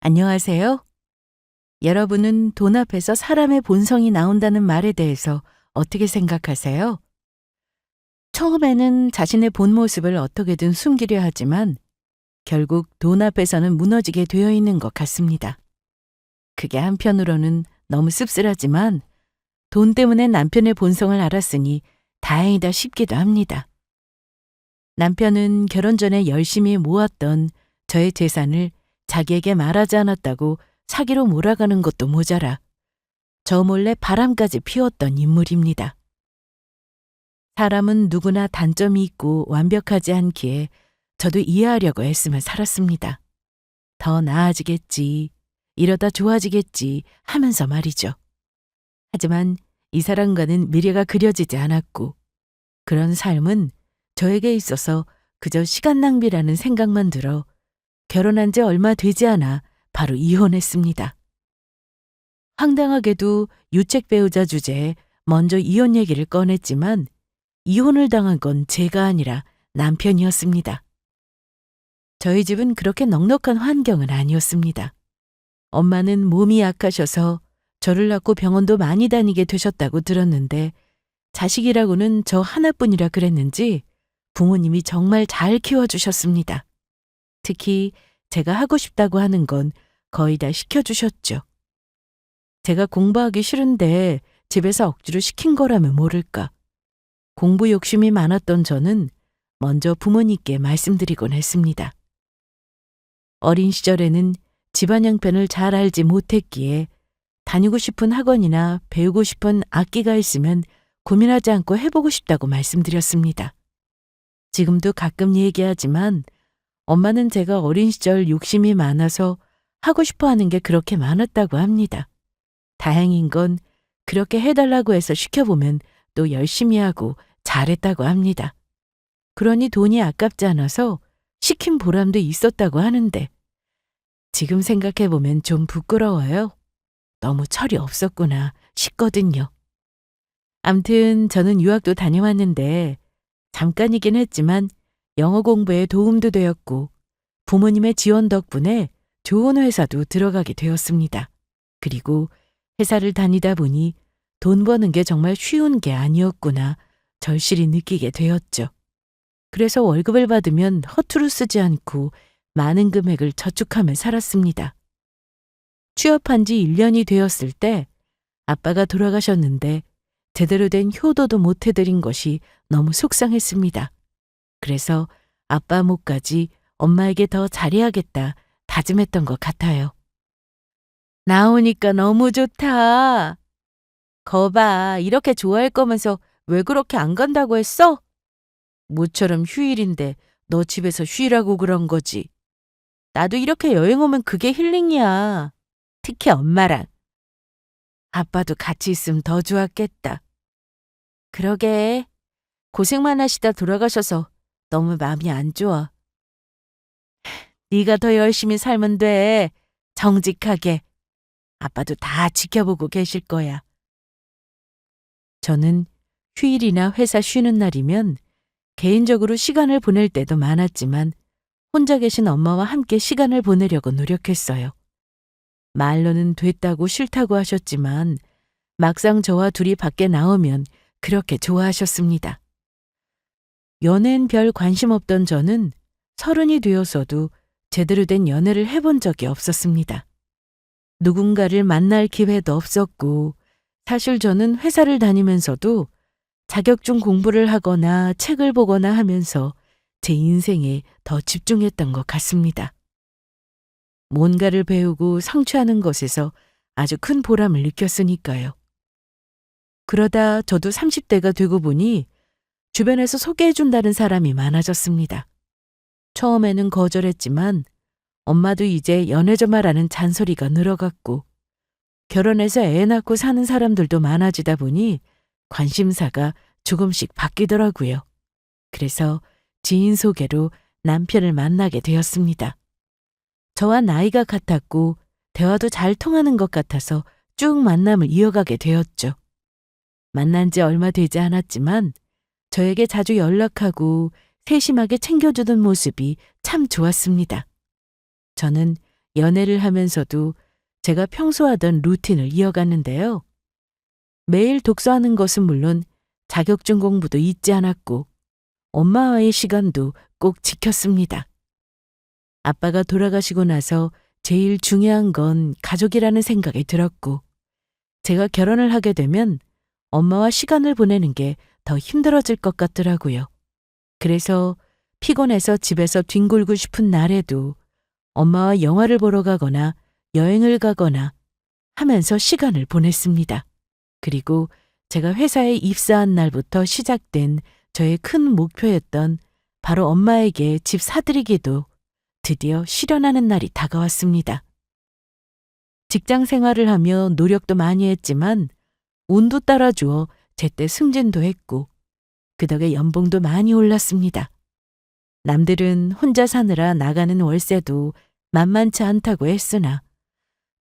안녕하세요. 여러분은 돈 앞에서 사람의 본성이 나온다는 말에 대해서 어떻게 생각하세요? 처음에는 자신의 본 모습을 어떻게든 숨기려 하지만 결국 돈 앞에서는 무너지게 되어 있는 것 같습니다. 그게 한편으로는 너무 씁쓸하지만 돈 때문에 남편의 본성을 알았으니 다행이다 싶기도 합니다. 남편은 결혼 전에 열심히 모았던 저의 재산을 자기에게 말하지 않았다고 사기로 몰아가는 것도 모자라 저 몰래 바람까지 피웠던 인물입니다. 사람은 누구나 단점이 있고 완벽하지 않기에 저도 이해하려고 애쓰며 살았습니다. 더 나아지겠지, 이러다 좋아지겠지 하면서 말이죠. 하지만 이 사람과는 미래가 그려지지 않았고 그런 삶은 저에게 있어서 그저 시간 낭비라는 생각만 들어 결혼한 지 얼마 되지 않아 바로 이혼했습니다. 황당하게도 유책 배우자 주제에 먼저 이혼 얘기를 꺼냈지만 이혼을 당한 건 제가 아니라 남편이었습니다. 저희 집은 그렇게 넉넉한 환경은 아니었습니다. 엄마는 몸이 약하셔서 저를 낳고 병원도 많이 다니게 되셨다고 들었는데 자식이라고는 저 하나뿐이라 그랬는지 부모님이 정말 잘 키워주셨습니다. 특히 제가 하고 싶다고 하는 건 거의 다 시켜주셨죠. 제가 공부하기 싫은데 집에서 억지로 시킨 거라면 모를까. 공부 욕심이 많았던 저는 먼저 부모님께 말씀드리곤 했습니다. 어린 시절에는 집안 형편을 잘 알지 못했기에 다니고 싶은 학원이나 배우고 싶은 악기가 있으면 고민하지 않고 해보고 싶다고 말씀드렸습니다. 지금도 가끔 얘기하지만 엄마는 제가 어린 시절 욕심이 많아서 하고 싶어 하는 게 그렇게 많았다고 합니다. 다행인 건 그렇게 해달라고 해서 시켜보면 또 열심히 하고 잘했다고 합니다. 그러니 돈이 아깝지 않아서 시킨 보람도 있었다고 하는데 지금 생각해보면 좀 부끄러워요. 너무 철이 없었구나 싶거든요. 암튼 저는 유학도 다녀왔는데 잠깐이긴 했지만 영어 공부에 도움도 되었고 부모님의 지원 덕분에 좋은 회사도 들어가게 되었습니다. 그리고 회사를 다니다 보니 돈 버는 게 정말 쉬운 게 아니었구나 절실히 느끼게 되었죠. 그래서 월급을 받으면 허투루 쓰지 않고 많은 금액을 저축하며 살았습니다. 취업한 지 1년이 되었을 때 아빠가 돌아가셨는데 제대로 된 효도도 못 해드린 것이 너무 속상했습니다. 그래서 아빠 몫까지 엄마에게 더 잘해야겠다 다짐했던 것 같아요. 나오니까 너무 좋다. 거봐, 이렇게 좋아할 거면서 왜 그렇게 안 간다고 했어? 모처럼 휴일인데 너 집에서 쉬라고 그런 거지. 나도 이렇게 여행 오면 그게 힐링이야. 특히 엄마랑. 아빠도 같이 있으면 더 좋았겠다. 그러게. 고생만 하시다 돌아가셔서 너무 마음이 안 좋아. 네가 더 열심히 살면 돼. 정직하게. 아빠도 다 지켜보고 계실 거야. 저는 휴일이나 회사 쉬는 날이면 개인적으로 시간을 보낼 때도 많았지만 혼자 계신 엄마와 함께 시간을 보내려고 노력했어요. 말로는 됐다고 싫다고 하셨지만 막상 저와 둘이 밖에 나오면 그렇게 좋아하셨습니다. 연애엔 별 관심 없던 저는 30이 되어서도 제대로 된 연애를 해본 적이 없었습니다. 누군가를 만날 기회도 없었고 사실 저는 회사를 다니면서도 자격증 공부를 하거나 책을 보거나 하면서 제 인생에 더 집중했던 것 같습니다. 뭔가를 배우고 성취하는 것에서 아주 큰 보람을 느꼈으니까요. 그러다 저도 30대가 되고 보니 주변에서 소개해준다는 사람이 많아졌습니다. 처음에는 거절했지만 엄마도 이제 연애 좀 하라는 잔소리가 늘어갔고 결혼해서 애 낳고 사는 사람들도 많아지다 보니 관심사가 조금씩 바뀌더라고요. 그래서 지인 소개로 남편을 만나게 되었습니다. 저와 나이가 같았고 대화도 잘 통하는 것 같아서 쭉 만남을 이어가게 되었죠. 만난 지 얼마 되지 않았지만 저에게 자주 연락하고 세심하게 챙겨주던 모습이 참 좋았습니다. 저는 연애를 하면서도 제가 평소 하던 루틴을 이어갔는데요. 매일 독서하는 것은 물론 자격증 공부도 잊지 않았고 엄마와의 시간도 꼭 지켰습니다. 아빠가 돌아가시고 나서 제일 중요한 건 가족이라는 생각이 들었고 제가 결혼을 하게 되면 엄마와 시간을 보내는 게 더 힘들어질 것 같더라고요. 그래서 피곤해서 집에서 뒹굴고 싶은 날에도 엄마와 영화를 보러 가거나 여행을 가거나 하면서 시간을 보냈습니다. 그리고 제가 회사에 입사한 날부터 시작된 저의 큰 목표였던 바로 엄마에게 집 사드리기도 드디어 실현하는 날이 다가왔습니다. 직장 생활을 하며 노력도 많이 했지만 운도 따라주어 제때 승진도 했고 그 덕에 연봉도 많이 올랐습니다. 남들은 혼자 사느라 나가는 월세도 만만치 않다고 했으나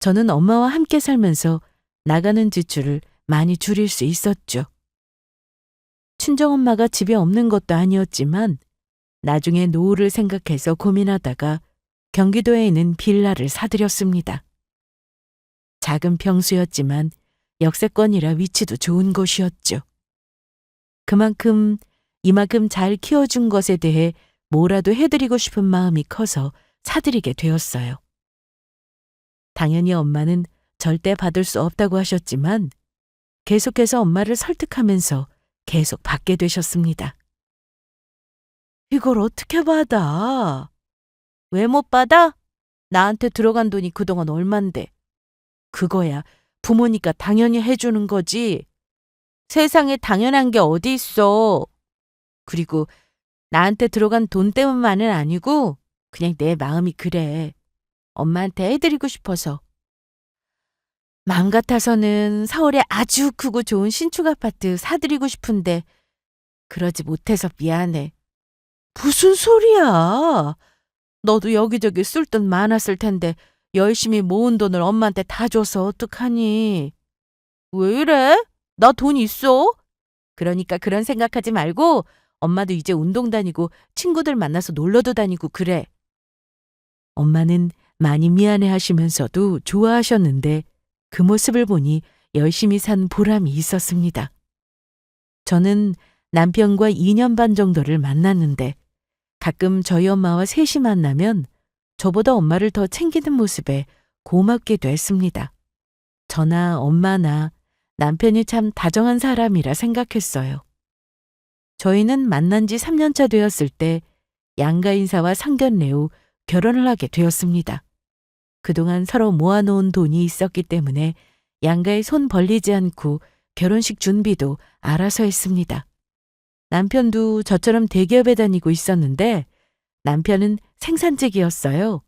저는 엄마와 함께 살면서 나가는 지출을 많이 줄일 수 있었죠. 친정엄마가 집에 없는 것도 아니었지만 나중에 노후를 생각해서 고민하다가 경기도에 있는 빌라를 사들였습니다. 작은 평수였지만 역세권이라 위치도 좋은 곳이었죠. 그만큼 이만큼 잘 키워준 것에 대해 뭐라도 해드리고 싶은 마음이 커서 사드리게 되었어요. 당연히 엄마는 절대 받을 수 없다고 하셨지만 계속해서 엄마를 설득하면서 계속 받게 되셨습니다. 이걸 어떻게 받아? 왜 못 받아? 나한테 들어간 돈이 그동안 얼만데. 그거야 부모니까 당연히 해주는 거지. 세상에 당연한 게 어디 있어. 그리고 나한테 들어간 돈 때문만은 아니고 그냥 내 마음이 그래. 엄마한테 해드리고 싶어서. 마음 같아서는 서울에 아주 크고 좋은 신축 아파트 사드리고 싶은데 그러지 못해서 미안해. 무슨 소리야. 너도 여기저기 쓸 돈 많았을 텐데 열심히 모은 돈을 엄마한테 다 줘서 어떡하니. 왜 이래? 나 돈 있어. 그러니까 그런 생각하지 말고 엄마도 이제 운동 다니고 친구들 만나서 놀러도 다니고 그래. 엄마는 많이 미안해 하시면서도 좋아하셨는데 그 모습을 보니 열심히 산 보람이 있었습니다. 저는 남편과 2년 반 정도를 만났는데 가끔 저희 엄마와 셋이 만나면 저보다 엄마를 더 챙기는 모습에 고맙기도 했습니다. 저나 엄마나 남편이 참 다정한 사람이라 생각했어요. 저희는 만난 지 3년 차 되었을 때 양가 인사와 상견례 후 결혼을 하게 되었습니다. 그동안 서로 모아놓은 돈이 있었기 때문에 양가에 손 벌리지 않고 결혼식 준비도 알아서 했습니다. 남편도 저처럼 대기업에 다니고 있었는데 남편은 생산직이었어요.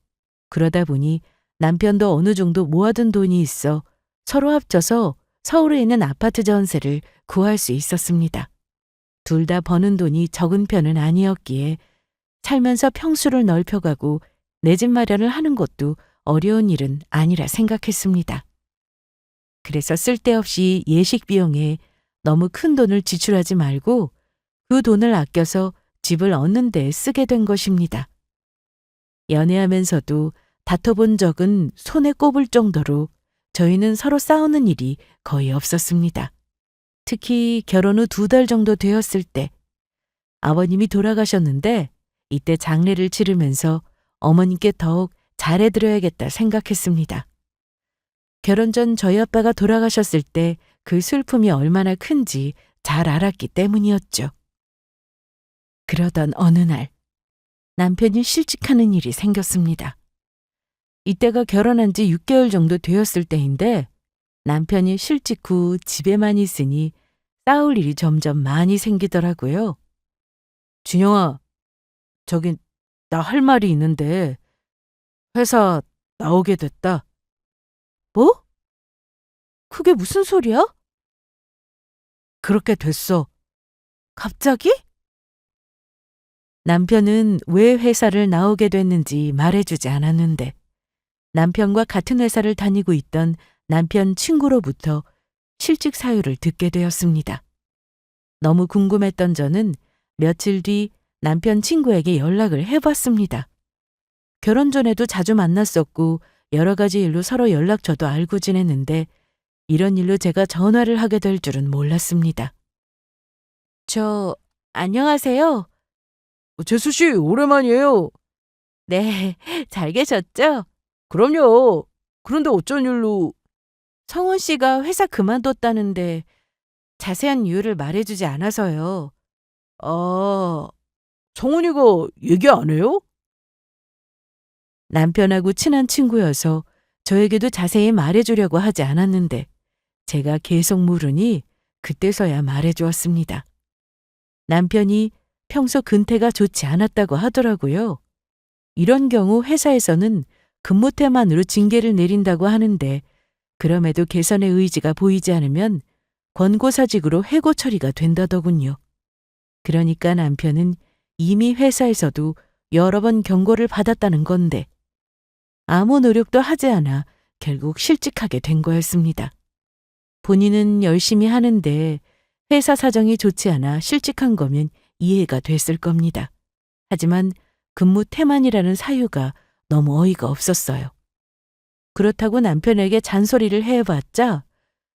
그러다 보니 남편도 어느 정도 모아둔 돈이 있어 서로 합쳐서 서울에 있는 아파트 전세를 구할 수 있었습니다. 둘 다 버는 돈이 적은 편은 아니었기에 살면서 평수를 넓혀가고 내 집 마련을 하는 것도 어려운 일은 아니라 생각했습니다. 그래서 쓸데없이 예식 비용에 너무 큰 돈을 지출하지 말고 그 돈을 아껴서 집을 얻는 데 쓰게 된 것입니다. 연애하면서도 다퉈본 적은 손에 꼽을 정도로 저희는 서로 싸우는 일이 거의 없었습니다. 특히 결혼 후 2달 정도 되었을 때 아버님이 돌아가셨는데 이때 장례를 치르면서 어머님께 더욱 잘해드려야겠다 생각했습니다. 결혼 전 저희 아빠가 돌아가셨을 때 그 슬픔이 얼마나 큰지 잘 알았기 때문이었죠. 그러던 어느 날 남편이 실직하는 일이 생겼습니다. 이때가 결혼한 지 6개월 정도 되었을 때인데 남편이 실직 후 집에만 있으니 싸울 일이 점점 많이 생기더라고요. 준영아, 저기 나 할 말이 있는데 회사 나오게 됐다. 뭐? 그게 무슨 소리야? 그렇게 됐어. 갑자기? 남편은 왜 회사를 나오게 됐는지 말해주지 않았는데 남편과 같은 회사를 다니고 있던 남편 친구로부터 실직 사유를 듣게 되었습니다. 너무 궁금했던 저는 며칠 뒤 남편 친구에게 연락을 해봤습니다. 결혼 전에도 자주 만났었고 여러 가지 일로 서로 연락처도 알고 지냈는데 이런 일로 제가 전화를 하게 될 줄은 몰랐습니다. 안녕하세요. 재수 씨, 오랜만이에요. 네, 잘 계셨죠? 그럼요. 그런데 어쩐 일로? 성훈 씨가 회사 그만뒀다는데 자세한 이유를 말해주지 않아서요. 아, 성훈이가 얘기 안 해요? 남편하고 친한 친구여서 저에게도 자세히 말해주려고 하지 않았는데 제가 계속 물으니 그때서야 말해주었습니다. 남편이 평소 근태가 좋지 않았다고 하더라고요. 이런 경우 회사에서는 근무 태만으로 징계를 내린다고 하는데 그럼에도 개선의 의지가 보이지 않으면 권고사직으로 해고 처리가 된다더군요. 그러니까 남편은 이미 회사에서도 여러 번 경고를 받았다는 건데 아무 노력도 하지 않아 결국 실직하게 된 거였습니다. 본인은 열심히 하는데 회사 사정이 좋지 않아 실직한 거면 이해가 됐을 겁니다. 하지만 근무 태만이라는 사유가 너무 어이가 없었어요. 그렇다고 남편에게 잔소리를 해봤자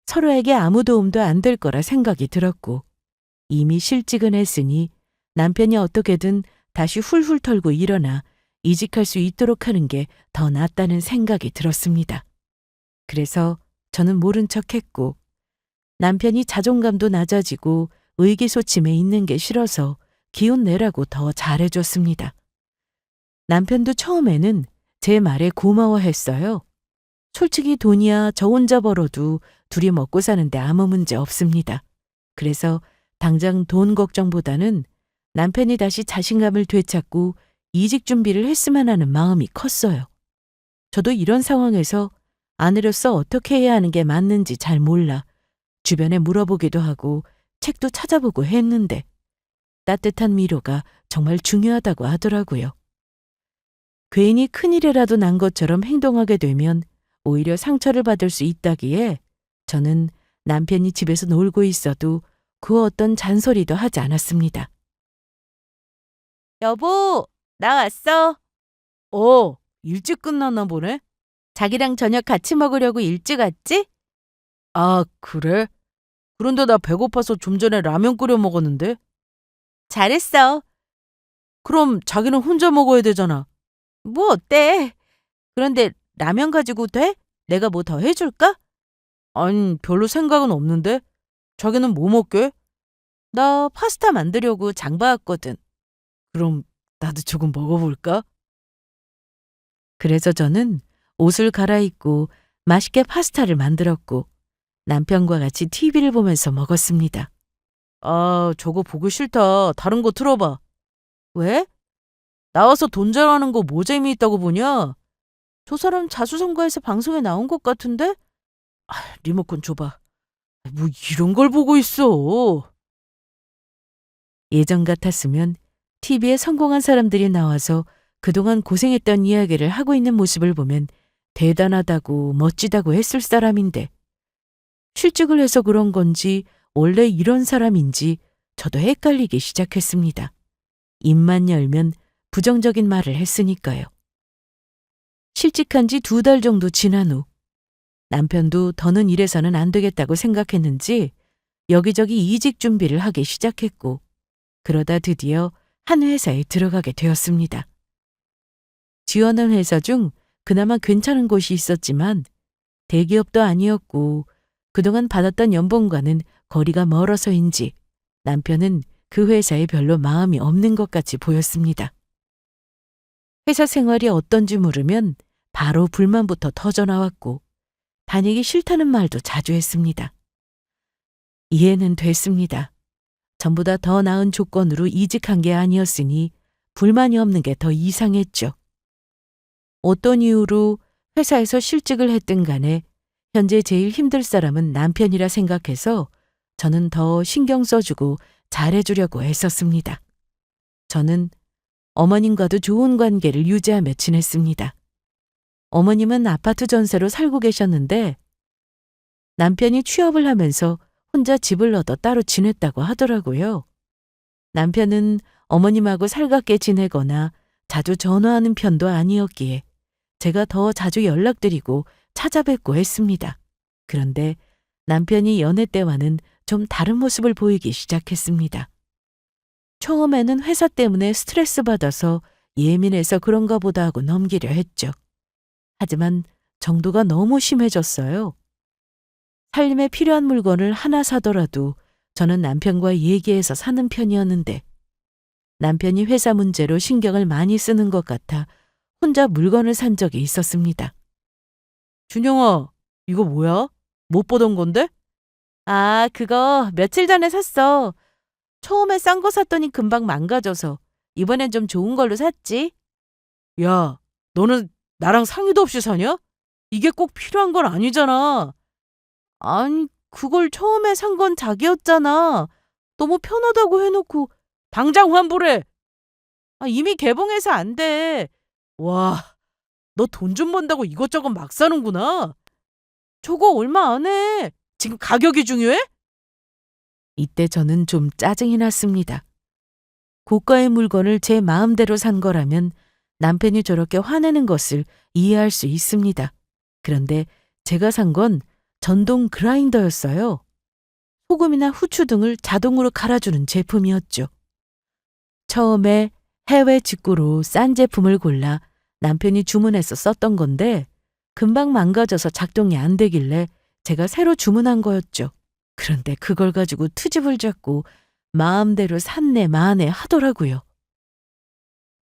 서로에게 아무 도움도 안 될 거라 생각이 들었고 이미 실직은 했으니 남편이 어떻게든 다시 훌훌 털고 일어나 이직할 수 있도록 하는 게 더 낫다는 생각이 들었습니다. 그래서 저는 모른 척했고 남편이 자존감도 낮아지고 의기소침해 있는 게 싫어서 기운 내라고 더 잘해줬습니다. 남편도 처음에는 제 말에 고마워했어요. 솔직히 돈이야 저 혼자 벌어도 둘이 먹고 사는데 아무 문제 없습니다. 그래서 당장 돈 걱정보다는 남편이 다시 자신감을 되찾고 이직 준비를 했으면 하는 마음이 컸어요. 저도 이런 상황에서 아내로서 어떻게 해야 하는 게 맞는지 잘 몰라 주변에 물어보기도 하고 책도 찾아보고 했는데 따뜻한 위로가 정말 중요하다고 하더라고요. 괜히 큰일이라도 난 것처럼 행동하게 되면 오히려 상처를 받을 수 있다기에 저는 남편이 집에서 놀고 있어도 그 어떤 잔소리도 하지 않았습니다. 여보, 나 왔어. 일찍 끝났나 보네. 자기랑 저녁 같이 먹으려고 일찍 왔지? 아, 그래? 그런데 나 배고파서 좀 전에 라면 끓여 먹었는데? 잘했어. 그럼 자기는 혼자 먹어야 되잖아. 뭐 어때? 그런데 라면 가지고 돼? 내가 뭐 더 해줄까? 아니, 별로 생각은 없는데? 자기는 뭐 먹게? 나 파스타 만들려고 장 봐왔거든. 그럼 나도 조금 먹어볼까? 그래서 저는 옷을 갈아입고 맛있게 파스타를 만들었고 남편과 같이 TV를 보면서 먹었습니다. 아, 저거 보기 싫다. 다른 거 틀어봐. 왜? 나와서 돈 자랑하는 거 뭐 재미있다고 보냐? 저 사람 자수성가해서 방송에 나온 것 같은데? 아, 리모컨 줘봐. 뭐 이런 걸 보고 있어. 예전 같았으면 TV에 성공한 사람들이 나와서 그동안 고생했던 이야기를 하고 있는 모습을 보면 대단하다고 멋지다고 했을 사람인데 실직을 해서 그런 건지 원래 이런 사람인지 저도 헷갈리기 시작했습니다. 입만 열면 부정적인 말을 했으니까요. 실직한 지 2달 정도 지난 후 남편도 더는 이래서는 안 되겠다고 생각했는지 여기저기 이직 준비를 하기 시작했고 그러다 드디어 한 회사에 들어가게 되었습니다. 지원한 회사 중 그나마 괜찮은 곳이 있었지만 대기업도 아니었고 그동안 받았던 연봉과는 거리가 멀어서인지 남편은 그 회사에 별로 마음이 없는 것 같이 보였습니다. 회사 생활이 어떤지 물으면 바로 불만부터 터져나왔고 다니기 싫다는 말도 자주 했습니다. 이해는 됐습니다. 전보다 더 나은 조건으로 이직한 게 아니었으니 불만이 없는 게 더 이상했죠. 어떤 이유로 회사에서 실직을 했든 간에 현재 제일 힘들 사람은 남편이라 생각해서 저는 더 신경 써주고 잘해주려고 애썼습니다. 저는 어머님과도 좋은 관계를 유지하며 지냈습니다. 어머님은 아파트 전세로 살고 계셨는데 남편이 취업을 하면서 혼자 집을 얻어 따로 지냈다고 하더라고요. 남편은 어머님하고 살갑게 지내거나 자주 전화하는 편도 아니었기에 제가 더 자주 연락드리고 찾아뵙고 했습니다. 그런데 남편이 연애 때와는 좀 다른 모습을 보이기 시작했습니다. 처음에는 회사 때문에 스트레스 받아서 예민해서 그런가 보다 하고 넘기려 했죠. 하지만 정도가 너무 심해졌어요. 살림에 필요한 물건을 하나 사더라도 저는 남편과 얘기해서 사는 편이었는데 남편이 회사 문제로 신경을 많이 쓰는 것 같아 혼자 물건을 산 적이 있었습니다. 준영아, 이거 뭐야? 못 보던 건데? 아, 그거 며칠 전에 샀어. 처음에 싼 거 샀더니 금방 망가져서 이번엔 좀 좋은 걸로 샀지. 야, 너는 나랑 상의도 없이 사냐? 이게 꼭 필요한 건 아니잖아. 아니, 그걸 처음에 산 건 자기였잖아. 너무 편하다고 해놓고 당장 환불해. 아, 이미 개봉해서 안 돼. 와, 너 돈 좀 번다고 이것저것 막 사는구나. 저거 얼마 안 해. 지금 가격이 중요해? 이때 저는 좀 짜증이 났습니다. 고가의 물건을 제 마음대로 산 거라면 남편이 저렇게 화내는 것을 이해할 수 있습니다. 그런데 제가 산 건 전동 그라인더였어요. 소금이나 후추 등을 자동으로 갈아주는 제품이었죠. 처음에 해외 직구로 싼 제품을 골라 남편이 주문해서 썼던 건데 금방 망가져서 작동이 안 되길래 제가 새로 주문한 거였죠. 그런데 그걸 가지고 트집을 잡고 마음대로 샀네 마네 하더라고요.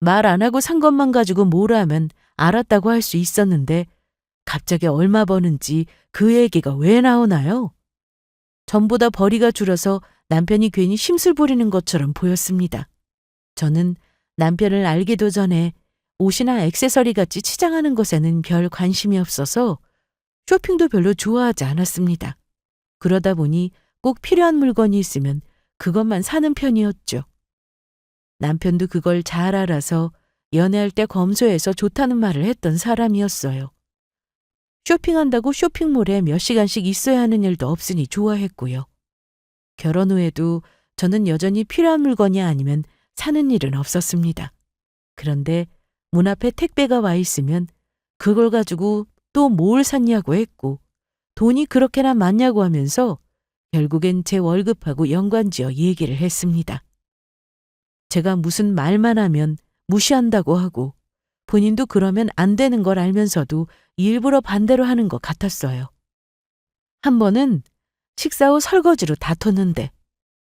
말 안 하고 산 것만 가지고 뭐라 하면 알았다고 할 수 있었는데 갑자기 얼마 버는지 그 얘기가 왜 나오나요? 전보다 벌이가 줄어서 남편이 괜히 심술 부리는 것처럼 보였습니다. 저는 남편을 알기도 전에 옷이나 액세서리 같이 치장하는 것에는 별 관심이 없어서 쇼핑도 별로 좋아하지 않았습니다. 그러다 보니 꼭 필요한 물건이 있으면 그것만 사는 편이었죠. 남편도 그걸 잘 알아서 연애할 때 검소해서 좋다는 말을 했던 사람이었어요. 쇼핑한다고 쇼핑몰에 몇 시간씩 있어야 하는 일도 없으니 좋아했고요. 결혼 후에도 저는 여전히 필요한 물건이 아니면 사는 일은 없었습니다. 그런데 문 앞에 택배가 와 있으면 그걸 가지고 또 뭘 샀냐고 했고 돈이 그렇게나 많냐고 하면서 결국엔 제 월급하고 연관지어 얘기를 했습니다. 제가 무슨 말만 하면 무시한다고 하고 본인도 그러면 안 되는 걸 알면서도 일부러 반대로 하는 것 같았어요. 한 번은 식사 후 설거지로 다퉜는데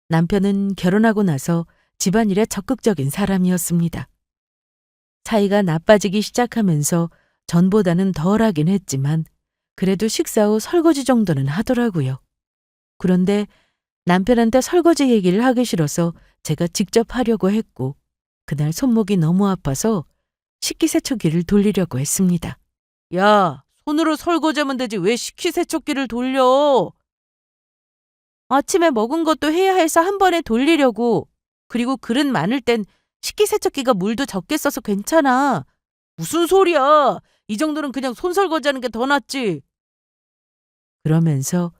남편은 결혼하고 나서 집안일에 적극적인 사람이었습니다. 사이가 나빠지기 시작하면서 전보다는 덜하긴 했지만 그래도 식사 후 설거지 정도는 하더라고요. 그런데 남편한테 설거지 얘기를 하기 싫어서 제가 직접 하려고 했고 그날 손목이 너무 아파서 식기세척기를 돌리려고 했습니다. 야, 손으로 설거지하면 되지 왜 식기세척기를 돌려? 아침에 먹은 것도 해야 해서 한 번에 돌리려고. 그리고 그릇 많을 땐 식기세척기가 물도 적게 써서 괜찮아. 무슨 소리야. 이 정도는 그냥 손설거지하는 게 더 낫지. 그러면서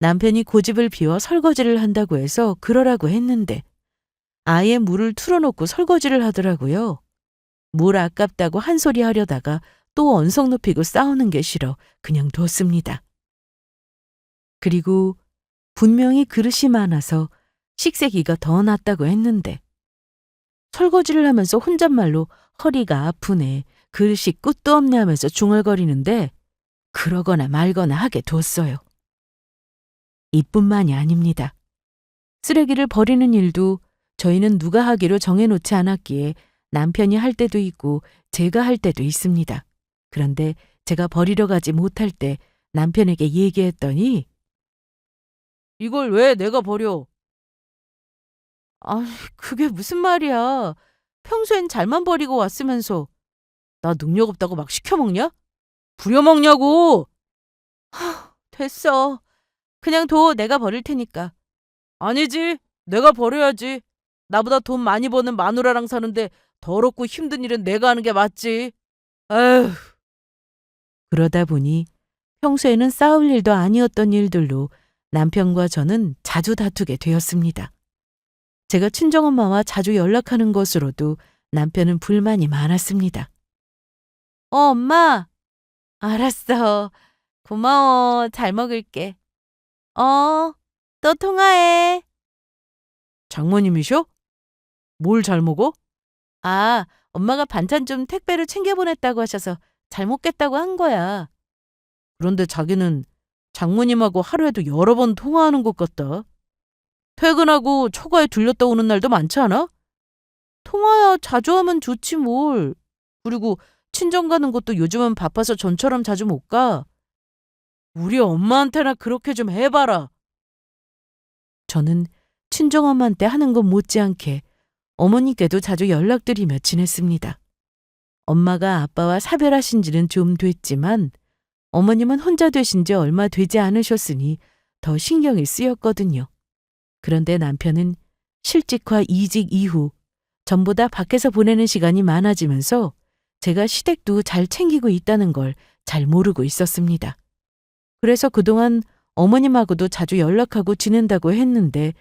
남편이 고집을 피워 설거지를 한다고 해서 그러라고 했는데 아예 물을 틀어놓고 설거지를 하더라고요. 물 아깝다고 한 소리 하려다가 또 언성 높이고 싸우는 게 싫어 그냥 뒀습니다. 그리고 분명히 그릇이 많아서 식세기가 더 낫다고 했는데 설거지를 하면서 혼잣말로 허리가 아프네, 그릇이 끝도 없네 하면서 중얼거리는데 그러거나 말거나 하게 뒀어요. 이뿐만이 아닙니다. 쓰레기를 버리는 일도 저희는 누가 하기로 정해놓지 않았기에 남편이 할 때도 있고 제가 할 때도 있습니다. 그런데 제가 버리러 가지 못할 때 남편에게 얘기했더니 이걸 왜 내가 버려? 아, 그게 무슨 말이야. 평소엔 잘만 버리고 왔으면서 나 능력 없다고 막 시켜먹냐? 부려먹냐고! 됐어. 그냥 둬 내가 버릴 테니까. 아니지. 내가 버려야지. 나보다 돈 많이 버는 마누라랑 사는데 더럽고 힘든 일은 내가 하는 게 맞지. 에휴. 그러다 보니 평소에는 싸울 일도 아니었던 일들로 남편과 저는 자주 다투게 되었습니다. 제가 친정엄마와 자주 연락하는 것으로도 남편은 불만이 많았습니다. 엄마, 알았어. 고마워. 잘 먹을게. 또 통화해. 장모님이셔? 뭘 잘 먹어? 아, 엄마가 반찬 좀 택배로 챙겨보냈다고 하셔서 잘 먹겠다고 한 거야. 그런데 자기는 장모님하고 하루에도 여러 번 통화하는 것 같다. 퇴근하고 처가에 들렸다 오는 날도 많지 않아? 통화야 자주 하면 좋지 뭘. 그리고 친정 가는 것도 요즘은 바빠서 전처럼 자주 못 가. 우리 엄마한테나 그렇게 좀 해봐라. 저는 친정엄마한테 하는 것 못지않게 어머니께도 자주 연락드리며 지냈습니다. 엄마가 아빠와 사별하신 지는 좀 됐지만 어머님은 혼자 되신 지 얼마 되지 않으셨으니 더 신경이 쓰였거든요. 그런데 남편은 실직과 이직 이후 전보다 밖에서 보내는 시간이 많아지면서 제가 시댁도 잘 챙기고 있다는 걸 잘 모르고 있었습니다. 그래서 그동안 어머님하고도 자주 연락하고 지낸다고 했는데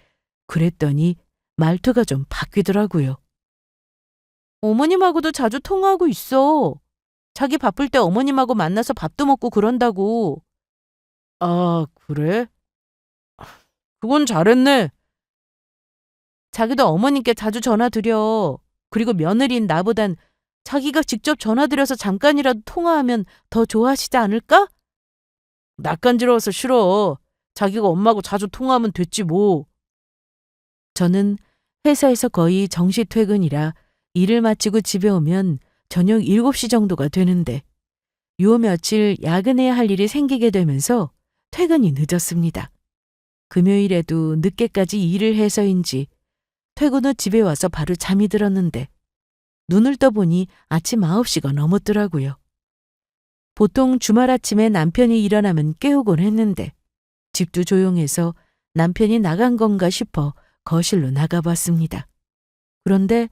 그랬더니 말투가 좀 바뀌더라고요. 어머님하고도 자주 통화하고 있어. 자기 바쁠 때 어머님하고 만나서 밥도 먹고 그런다고. 아, 그래? 그건 잘했네. 자기도 어머님께 자주 전화드려. 그리고 며느리인 나보단 자기가 직접 전화드려서 잠깐이라도 통화하면 더 좋아하시지 않을까? 낯간지러워서 싫어. 자기가 엄마하고 자주 통화하면 됐지 뭐. 저는 회사에서 거의 정시 퇴근이라 일을 마치고 집에 오면 저녁 7시 정도가 되는데 요 며칠 야근해야 할 일이 생기게 되면서 퇴근이 늦었습니다. 금요일에도 늦게까지 일을 해서인지 퇴근 후 집에 와서 바로 잠이 들었는데 눈을 떠보니 아침 9시가 넘었더라고요. 보통 주말 아침에 남편이 일어나면 깨우곤 했는데 집도 조용해서 남편이 나간 건가 싶어 거실로 나가봤습니다. 그런데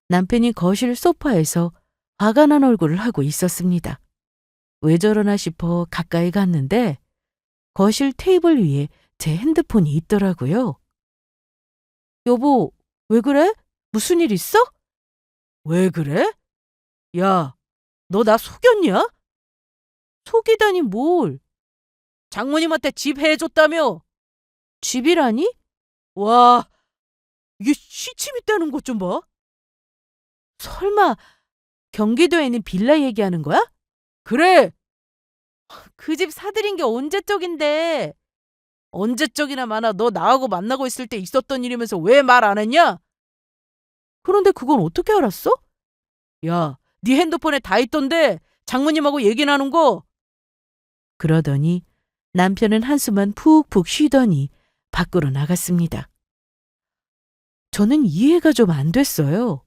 남편이 거실 소파에서 화가 난 얼굴을 하고 있었습니다. 왜 저러나 싶어 가까이 갔는데 거실 테이블 위에 제 핸드폰이 있더라고요. 여보, 왜 그래? 무슨 일 있어? 왜 그래? 야, 너 나 속였냐? 속이다니 뭘? 장모님한테 집 해줬다며? 집이라니? 와, 이게 시침 있다는 것 좀 봐. 설마 경기도에 있는 빌라 얘기하는 거야? 그래, 그 집 사들인 게 언제적인데. 언제적이나 많아 너 나하고 만나고 있을 때 있었던 일이면서 왜 말 안 했냐? 그런데 그건 어떻게 알았어? 야, 네 핸드폰에 다 있던데 장모님하고 얘기 나눈 거. 그러더니 남편은 한숨만 푹푹 쉬더니 밖으로 나갔습니다. 저는 이해가 좀 안 됐어요.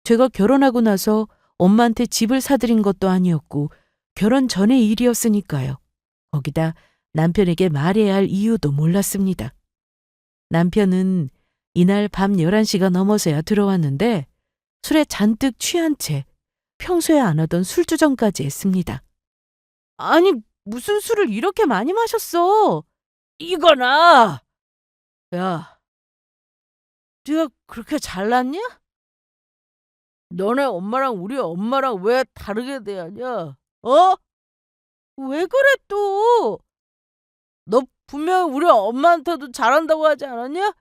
제가 결혼하고 나서 엄마한테 집을 사들인 것도 아니었고 결혼 전의 일이었으니까요. 거기다 남편에게 말해야 할 이유도 몰랐습니다. 남편은 이날 밤 11시가 넘어서야 들어왔는데 술에 잔뜩 취한 채 평소에 안 하던 술주정까지 했습니다. 아니, 무슨 술을 이렇게 많이 마셨어? 이거나! 야, 네가 그렇게 잘났냐? 너네 엄마랑 우리 엄마랑 왜 다르게 대하냐? 어? 왜 그래 또? 너 분명 우리 엄마한테도 잘한다고 하지 않았냐?